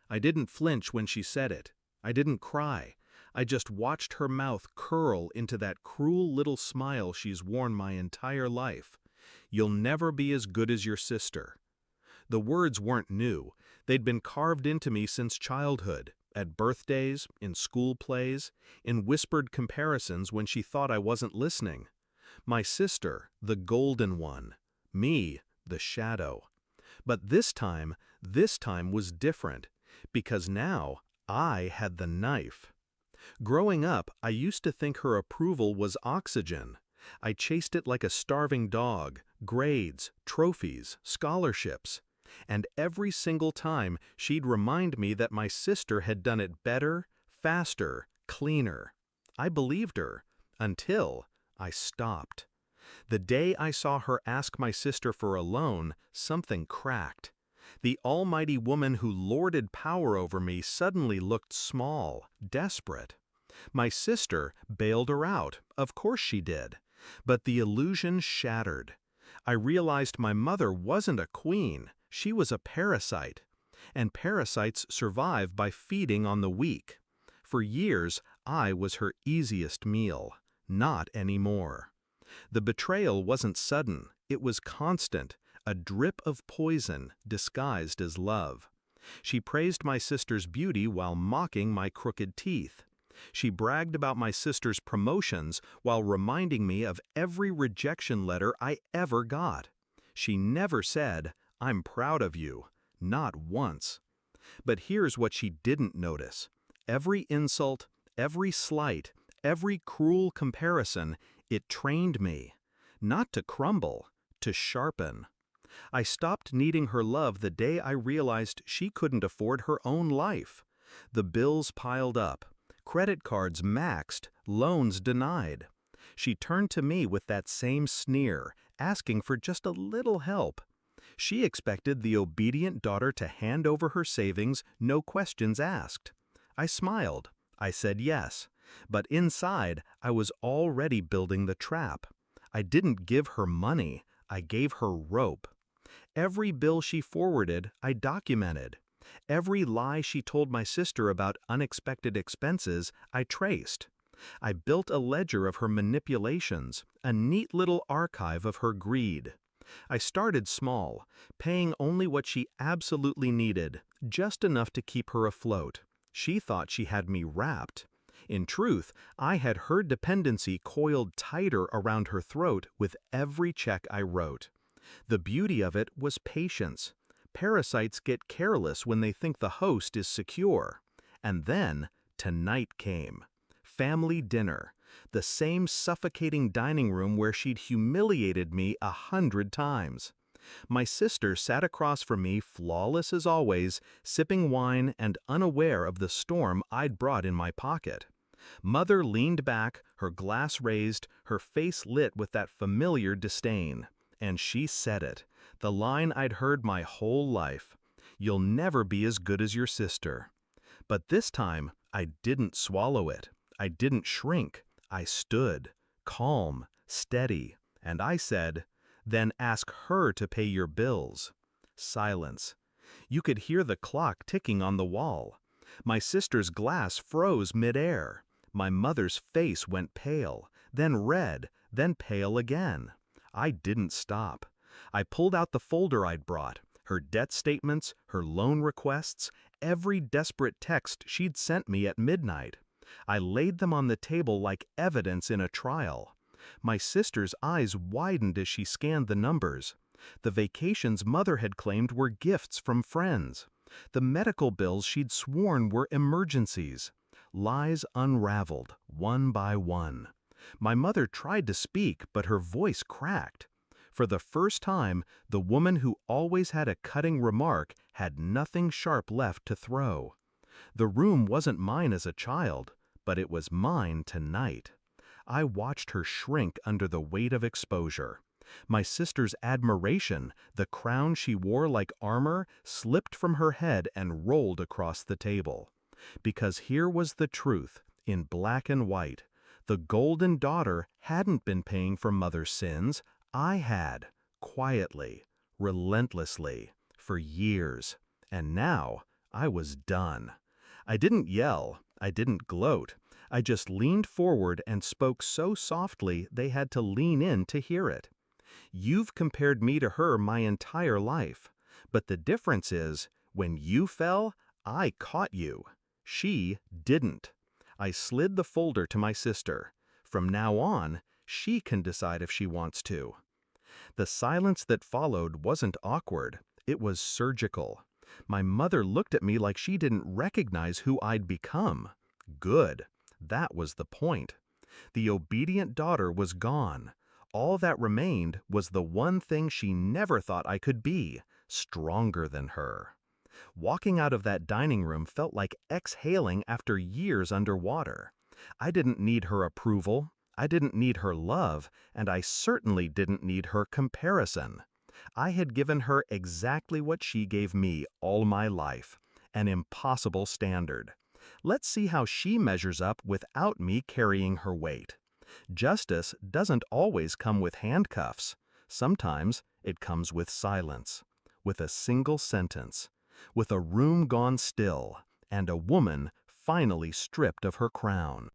I didn't flinch when she said it. I didn't cry. I just watched her mouth curl into that cruel little smile she's worn my entire life. "You'll never be as good as your sister." The words weren't new. They'd been carved into me since childhood, at birthdays, in school plays, in whispered comparisons when she thought I wasn't listening. My sister, the golden one. Me, the shadow. But this time was different, because now I had the knife. Growing up, I used to think her approval was oxygen. I chased it like a starving dog, grades, trophies, scholarships. And every single time she'd remind me that my sister had done it better, faster, cleaner. I believed her, until I stopped. The day I saw her ask my sister for a loan, something cracked. The almighty woman who lorded power over me suddenly looked small, desperate. My sister bailed her out, of course she did. But the illusion shattered. I realized my mother wasn't a queen, she was a parasite. And parasites survive by feeding on the weak. For years, I was her easiest meal. Not anymore. The betrayal wasn't sudden, it was constant, a drip of poison disguised as love. She praised my sister's beauty while mocking my crooked teeth. She bragged about my sister's promotions while reminding me of every rejection letter I ever got. She never said, "I'm proud of you," not once. But here's what she didn't notice. Every insult, every slight, every cruel comparison, it trained me. Not to crumble, to sharpen. I stopped needing her love the day I realized she couldn't afford her own life. The bills piled up. Credit cards maxed, loans denied. She turned to me with that same sneer, asking for just a little help. She expected the obedient daughter to hand over her savings, no questions asked. I smiled. I said yes. But inside, I was already building the trap. I didn't give her money, I gave her rope. Every bill she forwarded, I documented. Every lie she told my sister about unexpected expenses, I traced. I built a ledger of her manipulations, a neat little archive of her greed. I started small, paying only what she absolutely needed, just enough to keep her afloat. She thought she had me wrapped. In truth, I had her dependency coiled tighter around her throat with every check I wrote. The beauty of it was patience. Parasites get careless when they think the host is secure. And then, tonight came. Family dinner. The same suffocating dining room where she'd humiliated me 100 times. My sister sat across from me, flawless as always, sipping wine and unaware of the storm I'd brought in my pocket. Mother leaned back, her glass raised, her face lit with that familiar disdain. And she said it, the line I'd heard my whole life. "You'll never be as good as your sister." But this time, I didn't swallow it. I didn't shrink. I stood, calm, steady, and I said, "Then ask her to pay your bills." Silence. You could hear the clock ticking on the wall. My sister's glass froze midair. My mother's face went pale, then red, then pale again. I didn't stop. I pulled out the folder I'd brought, her debt statements, her loan requests, every desperate text she'd sent me at midnight. I laid them on the table like evidence in a trial. My sister's eyes widened as she scanned the numbers. The vacations Mother had claimed were gifts from friends. The medical bills she'd sworn were emergencies. Lies unraveled, one by one. My mother tried to speak, but her voice cracked. For the first time, the woman who always had a cutting remark had nothing sharp left to throw. The room wasn't mine as a child, but it was mine tonight. I watched her shrink under the weight of exposure. My sister's admiration, the crown she wore like armor, slipped from her head and rolled across the table. Because here was the truth, in black and white. The golden daughter hadn't been paying for Mother's sins. I had, quietly, relentlessly, for years. And now I was done. I didn't yell, I didn't gloat. I just leaned forward and spoke so softly they had to lean in to hear it. You've compared me to her my entire life. But the difference is, when you fell, I caught you. She didn't. I slid the folder to my sister. From now on, she can decide if she wants to. The silence that followed wasn't awkward. It was surgical. My mother looked at me like she didn't recognize who I'd become. Good. That was the point. The obedient daughter was gone. All that remained was the one thing she never thought I could be, stronger than her. Walking out of that dining room felt like exhaling after years underwater. I didn't need her approval, I didn't need her love, and I certainly didn't need her comparison. I had given her exactly what she gave me all my life, an impossible standard. Let's see how she measures up without me carrying her weight. Justice doesn't always come with handcuffs. Sometimes it comes with silence, with a single sentence, with a room gone still, and a woman finally stripped of her crown.